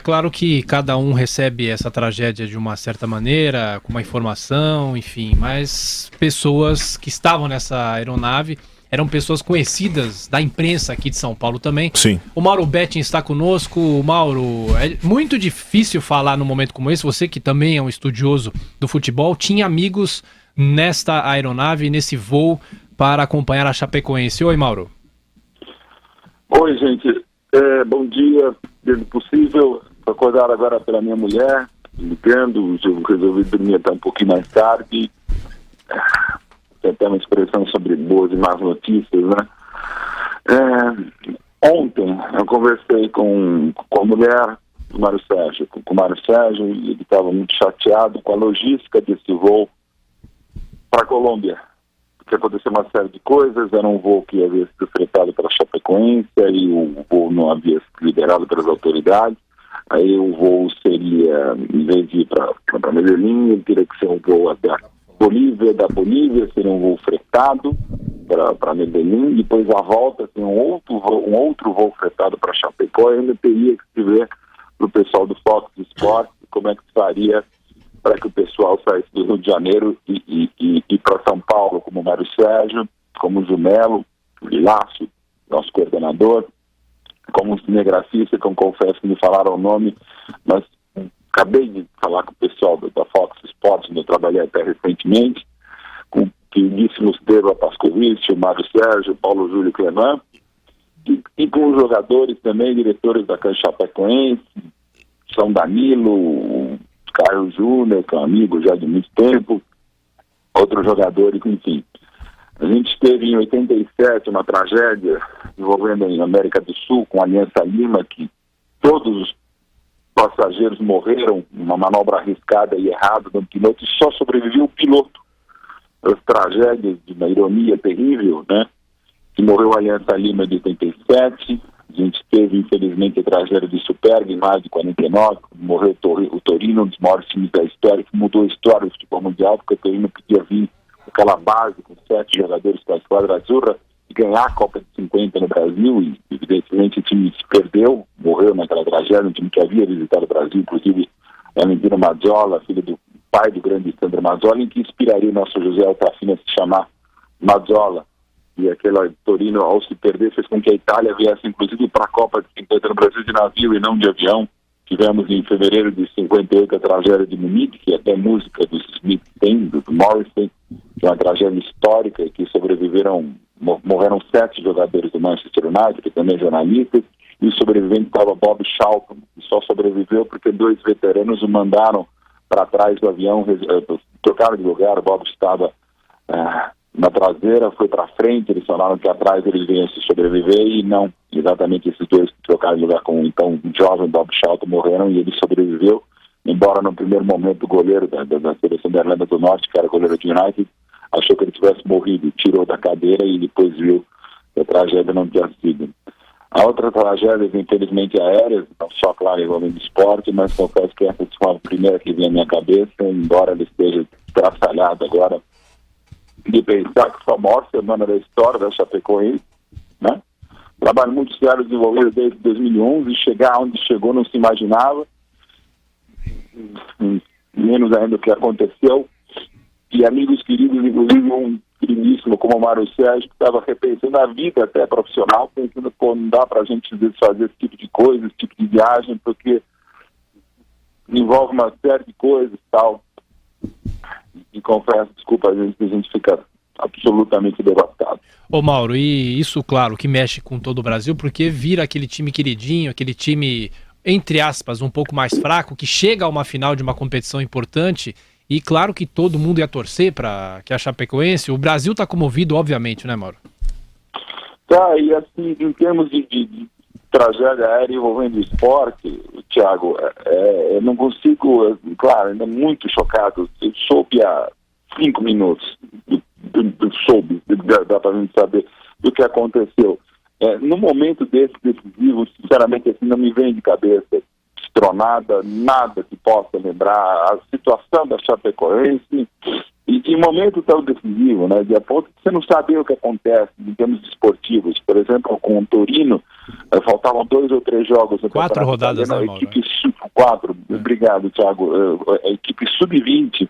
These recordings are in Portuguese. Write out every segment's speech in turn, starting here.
claro que cada um recebe essa tragédia de uma certa maneira, com uma informação, enfim, mas pessoas que estavam nessa aeronave eram pessoas conhecidas da imprensa aqui de São Paulo também. Sim. O Mauro Betting está conosco. Mauro, é muito difícil falar num momento como esse, você que também é um estudioso do futebol, tinha amigos nesta aeronave, nesse voo, para acompanhar a Chapecoense. Oi, Mauro. Oi, gente. Bom dia. Desde possível, acordar agora pela minha mulher, ligando, eu resolvi dormir até um pouquinho mais tarde. Tem até uma expressão sobre boas e más notícias, né? Ontem eu conversei com a mulher do Mário Sérgio, com o Mário Sérgio, e ele estava muito chateado com a logística desse voo para a Colômbia. Porque aconteceu uma série de coisas, era um voo que havia sido fretado pela Chapecoense, e o voo não havia sido liberado pelas autoridades. Aí o voo seria, em vez de ir para Medellín, ele teria que ser um voo até a Bolívia, da Bolívia seria um voo fretado para Medellín, depois a volta seria um outro voo fretado para Chapecó, e ainda teria que se ver para o pessoal do Fox Sports como é que se faria para que o pessoal saísse do Rio de Janeiro e para São Paulo, como o Mário Sérgio, como o Jumelo, o Lilácio, nosso coordenador, como um cinegrafista, que eu confesso que me falaram o nome, mas acabei de falar com o pessoal da Fox Sports, onde eu trabalhei até recentemente, com o queridíssimo Esteban Pascovitch, o Mário Sérgio, o Paulo Júlio Cleman, e com os jogadores também, diretores da Chapecoense, São Danilo, o Caio Júnior, que é um amigo já de muito tempo, outros jogadores, enfim. A gente teve em 87 uma tragédia envolvendo a América do Sul, com a Aliança Lima, que todos os passageiros morreram, uma manobra arriscada e errada do piloto, e só sobreviveu o piloto. As tragédias de uma ironia terrível, né? Que morreu a Aliança Lima de 87, a gente teve, infelizmente, a tragédia de Superga em maio de 49, morreu o Torino, um dos maiores times da história, que mudou a história do futebol mundial, porque o Torino podia vir com aquela base, com 7 jogadores com a esquadra azurra, e ganhar a Copa de 50 no Brasil, e evidentemente o time se perdeu, morreu naquela tragédia, um time que havia visitado o Brasil, inclusive a Valentina Mazzola, filha do pai do grande Sandro Mazzola, em que inspiraria o nosso José Altafina a se chamar Mazzola. E aquela Torino, ao se perder, fez com que a Itália viesse, inclusive, para a Copa de 50 no Brasil de navio e não de avião. Tivemos em fevereiro de 58 a tragédia de Munique, que até música do Smith tem, do Morrissey, que é uma tragédia histórica, e que morreram 7 jogadores do Manchester United, que também jornalistas, e o sobrevivente estava Bob Charlton, que só sobreviveu porque 2 veteranos o mandaram para trás do avião, trocaram de lugar, o Bob estava na traseira, foi para frente, eles falaram que atrás eles vinham se sobreviver, e não, exatamente esses 2 que trocaram de lugar com então o jovem Bob Charlton morreram, e ele sobreviveu, embora no primeiro momento o goleiro da seleção da Irlanda do Norte, que era goleiro do United, achou que ele tivesse morrido, tirou da cadeira e depois viu que a tragédia não tinha sido. A outra tragédia, infelizmente, aérea, não só, claro, envolvendo esporte, mas confesso que essa foi a primeira que veio à minha cabeça, embora ela esteja estraçalhada agora, de pensar que foi a maior semana da história da Chapecoense, né? Trabalho muito sério desenvolvido desde 2011, e chegar onde chegou não se imaginava, menos ainda o que aconteceu, e amigos queridos, inclusive um queridíssimo como o Mário Sérgio, que estava repensando a vida até profissional, pensando, não dá pra gente fazer esse tipo de coisa, esse tipo de viagem, porque envolve uma série de coisas e tal. E confesso, desculpa, a gente fica absolutamente devastado. Ô Mauro, e isso, claro, que mexe com todo o Brasil, porque vira aquele time queridinho, aquele time, entre aspas, um pouco mais fraco, que chega a uma final de uma competição importante, e claro que todo mundo ia torcer para que a Chapecoense, o Brasil está comovido, obviamente, né, Mauro? Tá, e assim, em termos de tragédia aérea envolvendo esporte, Thiago, eu não consigo, claro, ainda muito chocado, eu soube há 5 minutos, dá para a gente saber do que aconteceu. No momento desse decisivo, sinceramente, assim, não me vem de cabeça destronada, nada que possa lembrar a situação da Chapecoense, e de um momento tão decisivo, né, de a ponto de você não saber o que acontece em termos esportivos. Por exemplo, com o Torino, faltavam 2 ou 3 jogos. 4 rodadas, né, a equipe 4, obrigado, Thiago, a equipe sub-20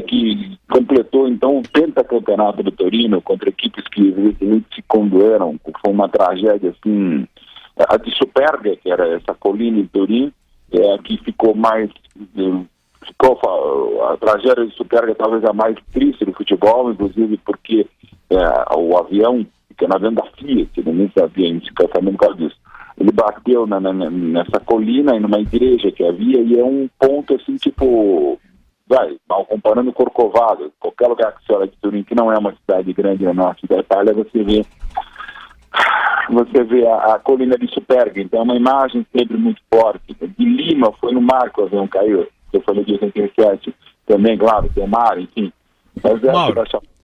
que completou, então, o pentacampeonato do Torino contra equipes que, evidentemente, se condoeram. Foi uma tragédia, assim, a de Superga, que era essa colina em Turim, que ficou mais... a tragédia de Superga talvez a mais triste do futebol, inclusive porque o avião, que é na dentro da Fiat, nem sabia, a gente fica sabendo por causa disso. Ele bateu nessa colina, numa igreja que havia, e é um ponto assim, tipo, mal comparando Corcovado, qualquer lugar que você olha de Turim, que não é uma cidade grande na nossa da Itália, você vê a colina de Superga. Então é uma imagem sempre muito forte. De Lima, foi no mar que o avião caiu. Eu falei de 87 também, claro, tem mar, enfim. Mas